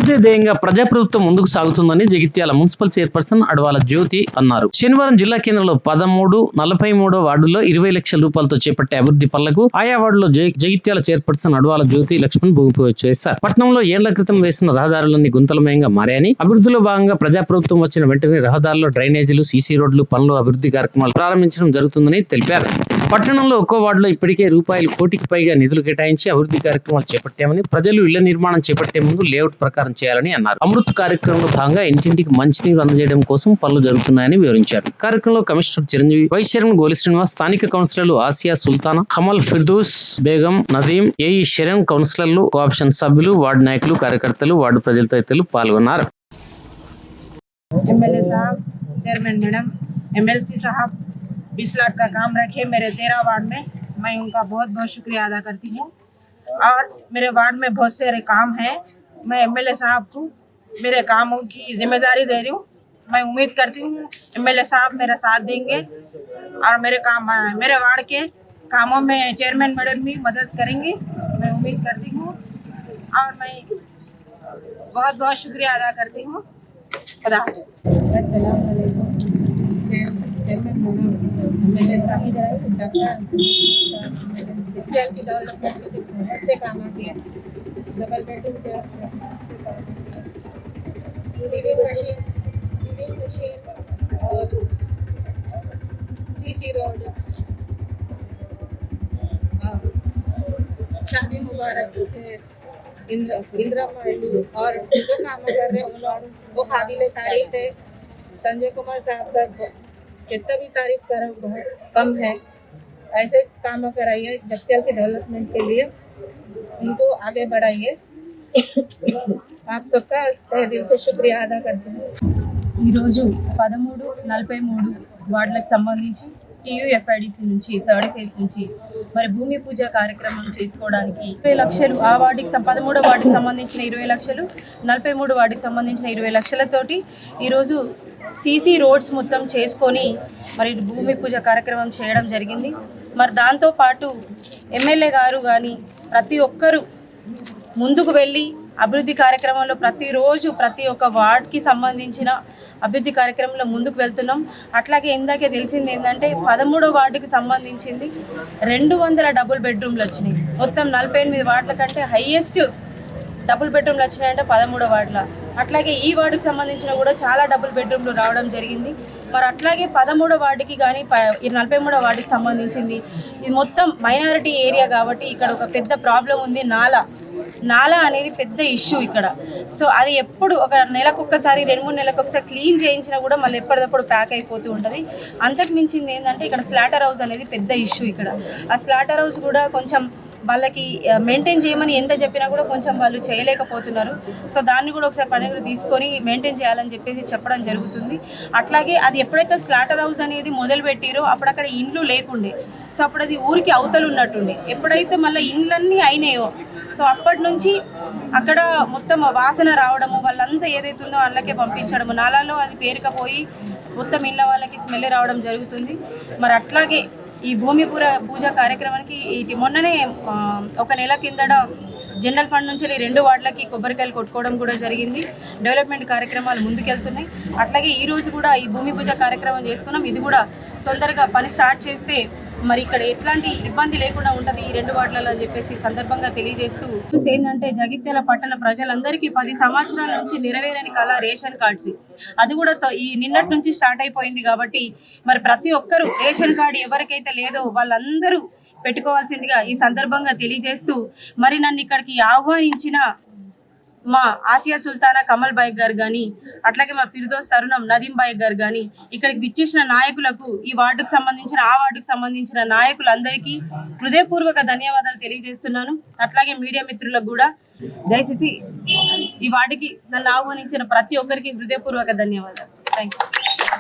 అభివృద్ధి ధ్యేయంగా ప్రజాప్రభుత్వం ముందుకు సాగుతుందని జగిత్యాల మున్సిపల్ చైర్పర్సన్ అడవాల జ్యోతి అన్నారు. శనివారం జిల్లా కేంద్రంలో 43 వార్డుల్లో 20 లక్షల రూపాయలతో చేపట్టే అభివృద్ధి పనులకు ఆయా వార్డులో జగిత్యాల చైర్పర్సన్ అడవాల జ్యోతి లక్ష్మణ్ భూమి పూజ చేశారు. పట్టణంలో ఏళ్ల క్రితం వేసిన రహదారులన్నీ గుంతలమయంగా మారాయని, అభివృద్ధిలో భాగంగా ప్రజాప్రభుత్వం వచ్చిన వెంటనే రహదారుల్లో డ్రైనేజీలు, సీసీ రోడ్లు పనులు అభివృద్ధి కార్యక్రమాలు ప్రారంభించడం జరుగుతుందని తెలిపారు. పట్టణంలో ఒక్కో వార్డులో ఇప్పటికే రూపాయలు కోటికి పైగా నిధులు కేటాయించి అభివృద్ధి కార్యక్రమాలు చేపట్టామని, ప్రజలు ఇళ్ల నిర్మాణం చేపట్టే ముందు లేఅవుట్ ప్రకారం చేయాలని అన్నారు. అమృత్ కార్యక్రమంలో భాగంగా ఇంటింటికి మంచినీరు అందజేయడం కోసం పనులు జరుగుతున్నాయని వివరించారు. కార్యక్రమంలో కమిషనర్ చిరంజీవి, వైస్ చైర్మన్ గోలి శ్రీనివాస్, స్థానిక కౌన్సిలర్లు ఆసియా సుల్తానా, కమల్ ఫిర్దూస్ బేగం, నదీం, ఏఈ శరణ్, కౌన్సిలర్లు, కోఆప్షన్ సభ్యులు, వార్డు నాయకులు, కార్యకర్తలు, వార్డు ప్రజల తదితరులు పాల్గొన్నారు. एमएलए साहब, चेयरमैन मैडम, एमएलसी साहब 20 लाख का काम रखे मेरे 13 वार्ड में, मैं उनका बहुत बहुत शुक्रिया अदा करती हूँ। और मेरे वार्ड में बहुत सारे काम हैं, मैं एमएलए साहब को मेरे कामों की जिम्मेदारी दे रही हूँ। मैं उम्मीद करती हूँ एमएलए साहब मेरा साथ देंगे और मेरे वार्ड के कामों में चेयरमैन मैडम भी मदद करेंगे, मैं उम्मीद करती हूँ। और मैं बहुत बहुत शुक्रिया अदा करती हूँ। अस्सलाम वालेकुम। चेयरमैन मैडम, एमएलए साहब, जगत्याल की डेवलपमेंट के बहुत से काम आ गए। डबल बेडरूम के सीविंग मशीन और सीसी रोड, शादी मुबारक इंदिरा माइलू और जो काम कर रहे हैं वो काबिले तारीफ है। संजय कुमार साहब का जितना भी तारीफ करें बहुत कम है। ऐसे काम कराइए जगत्याल के डेवलपमेंट के लिए, उनको आगे बढ़ाइए। आप सबका तहे दिल से शुक्रिया अदा करती हूँ। 1343 వార్డులకు సంబంధించి TUFIDC నుంచి 3rd ఫేజ్ నుంచి మరి భూమి పూజ కార్యక్రమం చేసుకోవడానికి 20 లక్షలు, ఆ వార్డుకి 13వ వార్డుకి సంబంధించిన 20 లక్షలు, 43 వార్డుకి సంబంధించిన 20 లక్షలతోటి ఈరోజు సీసీ రోడ్స్ మొత్తం చేసుకొని మరి భూమి పూజ కార్యక్రమం చేయడం జరిగింది. మరి దాంతోపాటు ఎమ్మెల్యే గారు కానీ ప్రతి ఒక్కరూ ముందుకు వెళ్ళి అభివృద్ధి కార్యక్రమంలో ప్రతిరోజు ప్రతి ఒక్క వార్డ్కి సంబంధించిన అభివృద్ధి కార్యక్రమంలో ముందుకు వెళ్తున్నాం. అట్లాగే ఇందాకే తెలిసింది ఏంటంటే 13వ వార్డుకి సంబంధించింది 200 డబుల్ బెడ్రూమ్లు వచ్చినాయి. మొత్తం 48 వార్డుల కంటే హైయెస్ట్ డబుల్ బెడ్రూమ్లు వచ్చినాయంటే 13వ వార్డులో. అట్లాగే ఈ వార్డుకి సంబంధించిన కూడా చాలా డబుల్ బెడ్రూమ్లు రావడం జరిగింది. మరి అట్లాగే 13వ వార్డుకి కానీ 43వ వార్డుకి సంబంధించింది ఇది మొత్తం మైనారిటీ ఏరియా కాబట్టి ఇక్కడ ఒక పెద్ద ప్రాబ్లం ఉంది. నాలా అనేది పెద్ద ఇష్యూ ఇక్కడ. సో అది ఎప్పుడు ఒక నెలకొకసారి 2-3 నెలలకు ఒకసారి క్లీన్ చేయించినా కూడా మళ్ళీ ఎప్పటికప్పుడు ప్యాక్ అయిపోతూ ఉంటుంది. అంతకు మించింది ఏంటంటే ఇక్కడ స్లాటర్ హౌస్ అనేది పెద్ద ఇష్యూ ఇక్కడ. ఆ స్లాటర్ హౌస్ కూడా కొంచెం వాళ్ళకి మెయింటైన్ చేయమని ఎంత చెప్పినా కూడా కొంచెం వాళ్ళు చేయలేకపోతున్నారు. సో దాన్ని కూడా ఒకసారి పనిలో తీసుకొని మెయింటైన్ చేయాలని చెప్పేసి చెప్పడం జరుగుతుంది. అట్లాగే అది ఎప్పుడైతే స్లాటర్ హౌస్ అనేది మొదలు పెట్టిరో అప్పుడు అక్కడ ఇండ్లు లేకుండే, సో అప్పుడు అది ఊరికి అవతలు ఉన్నట్టుండే. ఎప్పుడైతే మళ్ళీ ఇండ్లన్నీ అయినాయో సో అప్పటి నుంచి అక్కడ మొత్తం వాసన రావడము, వాళ్ళంతా ఏదైతుందో వాళ్ళకే పంపించడము, నాలాలో అది పేరుకపోయి మొత్తం ఇళ్ళ వాళ్ళకి స్మెల్ రావడం జరుగుతుంది. మరి అట్లాగే ఈ భూమి పూజ కార్యక్రమానికి మొన్ననే ఒక నెల కిందట జనరల్ ఫండ్ నుంచి 2 వార్డులకి కొబ్బరికాయలు కొట్టుకోవడం కూడా జరిగింది. డెవలప్మెంట్ కార్యక్రమాలు ముందుకెళ్తున్నాయి. అట్లాగే ఈరోజు కూడా ఈ భూమి పూజ కార్యక్రమం చేసుకున్నాం. ఇది కూడా తొందరగా పని స్టార్ట్ చేస్తే మరి ఇక్కడ ఎట్లాంటి ఇబ్బంది లేకుండా ఉంటుంది ఈ 2 వార్డులలో అని చెప్పేసి సందర్భంగా తెలియజేస్తూ ఏంటంటే జగిత్యాల పట్టణ ప్రజలందరికీ 10 సంవత్సరాల నుంచి నెరవేరని కళ రేషన్ కార్డ్స్. అది కూడా ఈ నిన్నటి నుంచి స్టార్ట్ అయిపోయింది కాబట్టి మరి ప్రతి ఒక్కరూ రేషన్ కార్డు ఎవరికైతే లేదో వాళ్ళందరూ పెట్టుకోవాల్సిందిగా ఈ సందర్భంగా తెలియజేస్తూ మరి నన్ను ఇక్కడికి ఆహ్వానించిన మా ఆసియా సుల్తానా కమల్ బాయ్ గారు కానీ అట్లాగే మా ఫిర్దోస్ తరుణం నదీం బాయ్ గారు కానీ ఇక్కడికి విచ్చేసిన నాయకులకు, ఈ వార్డుకు సంబంధించిన ఆ వార్డుకు సంబంధించిన నాయకులందరికీ హృదయపూర్వక ధన్యవాదాలు తెలియజేస్తున్నాను. అట్లాగే మీడియా మిత్రులకు కూడా దయచేసి ఈ వార్డుకి నన్ను ఆహ్వానించిన ప్రతి ఒక్కరికి హృదయపూర్వక ధన్యవాదాలు. Thank you.